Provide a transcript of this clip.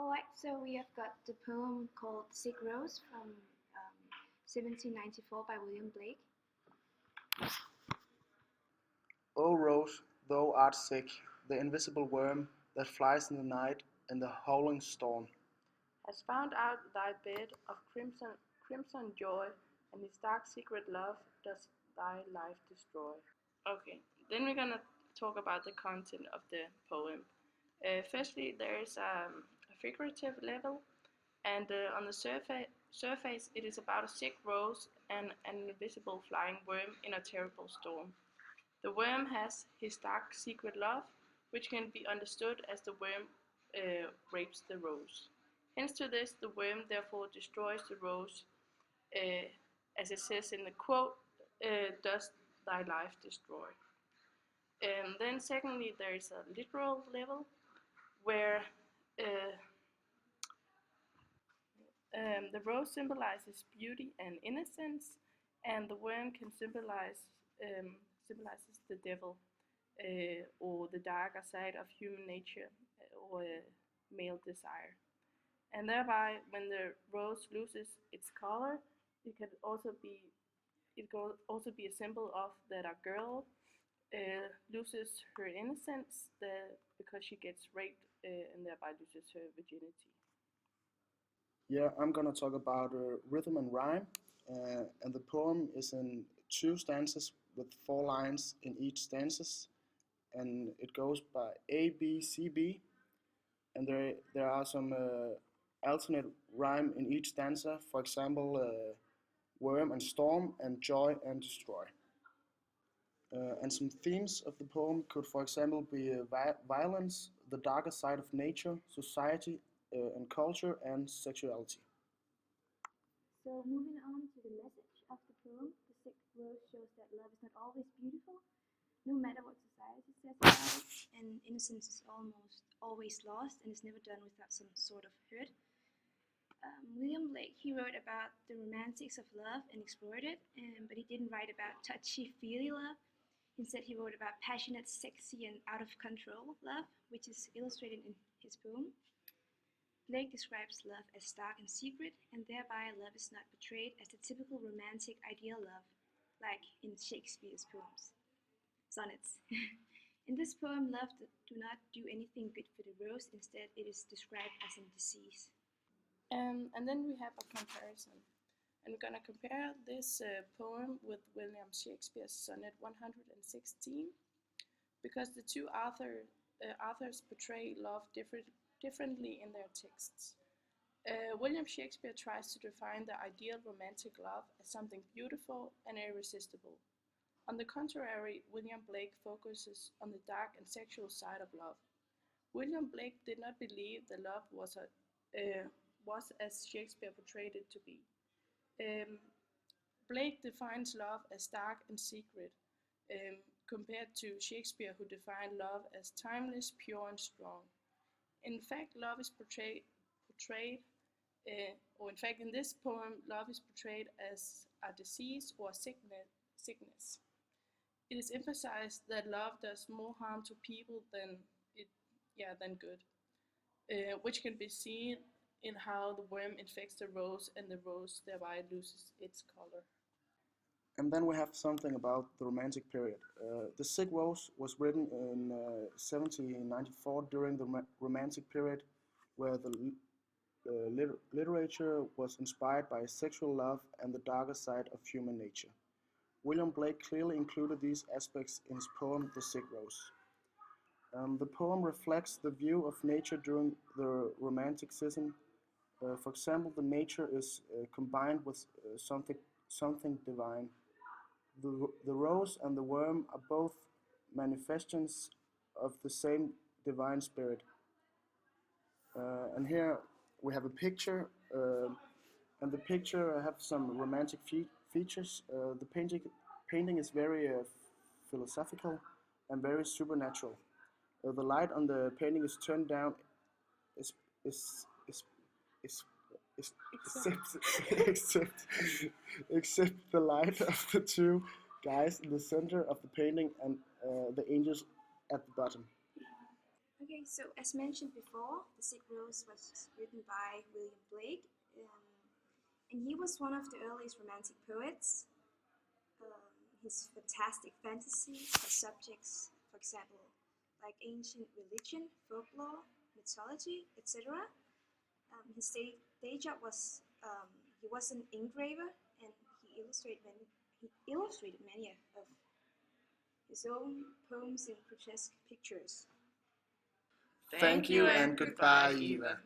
Alright, so we have got the poem called Sick Rose from 1794 by William Blake. O rose, thou art sick, the invisible worm that flies in the night in the howling storm, has found out thy bed of crimson joy, and his dark secret love does thy life destroy. Okay, then we're gonna talk about the content of the poem. Firstly, there is a figurative level, and on the surface, it is about a sick rose and an invisible flying worm in a terrible storm. The worm has his dark secret love, which can be understood as the worm rapes the rose. Hence to this, the worm therefore destroys the rose, uh, as it says in the quote, does thy life destroy. And then secondly, there is a literal level where uh, the rose symbolizes beauty and innocence, and the worm can symbolizes the devil, or the darker side of human nature, or male desire. And thereby, when the rose loses its color, it can also be a symbol of that a girl loses her innocence because she gets raped, and thereby loses her virginity. Yeah, I'm gonna talk about rhythm and rhyme, and the poem is in two stanzas with 4 lines in each stanzas, and it goes by A, B, C, B, and there are some alternate rhyme in each stanza. For example, worm and storm, and joy and destroy. And some themes of the poem could, for example, be violence, the darker side of nature, society and culture, and sexuality. So moving on to the message of the poem, the sick rose shows that love is not always beautiful, no matter what society says about it, and innocence is almost always lost and is never done without some sort of hurt. William Blake, he wrote about the romantics of love and explored it, but he didn't write about touchy-feely love. Instead, he wrote about passionate, sexy, and out-of-control love, which is illustrated in his poem. Blake describes love as dark and secret, and thereby love is not portrayed as the typical romantic ideal love, like in Shakespeare's poems. Sonnets. In this poem, love do not do anything good for the rose, instead it is described as a disease. And then we have a comparison. And we're going to compare this poem with William Shakespeare's Sonnet 116, because the two authors portray love differently in their texts. William Shakespeare tries to define the ideal romantic love as something beautiful and irresistible. On the contrary, William Blake focuses on the dark and sexual side of love. William Blake did not believe that love was as Shakespeare portrayed it to be. Blake defines love as dark and secret, compared to Shakespeare, who defined love as timeless, pure, and strong. In fact, love is or in fact, in this poem, love is portrayed as a disease or a sickness. It is emphasized that love does more harm to people than good, which can be seen in how the worm infects the rose and the rose thereby loses its color. And then we have something about the Romantic period. The Sick Rose was written in 1794 during the Romantic period, where the literature was inspired by sexual love and the darker side of human nature. William Blake clearly included these aspects in his poem The Sick Rose. The poem reflects the view of nature during the Romanticism. For example, the nature is combined with something divine. The rose and the worm are both manifestations of the same divine spirit. And here we have a picture, and the picture have some romantic features. The painting is very philosophical and very supernatural. The light on the painting is turned down, is is is is, is except except the light of the two guys in the center of the painting and the angels at the bottom. Okay, so as mentioned before, The Sick Rose was written by William Blake, and he was one of the earliest romantic poets. His fantastic fantasy has subjects, for example, like ancient religion, folklore, mythology, etc. His day job was he was an engraver, and he illustrated many of his own poems and grotesque pictures. Thank you and goodbye, Eva.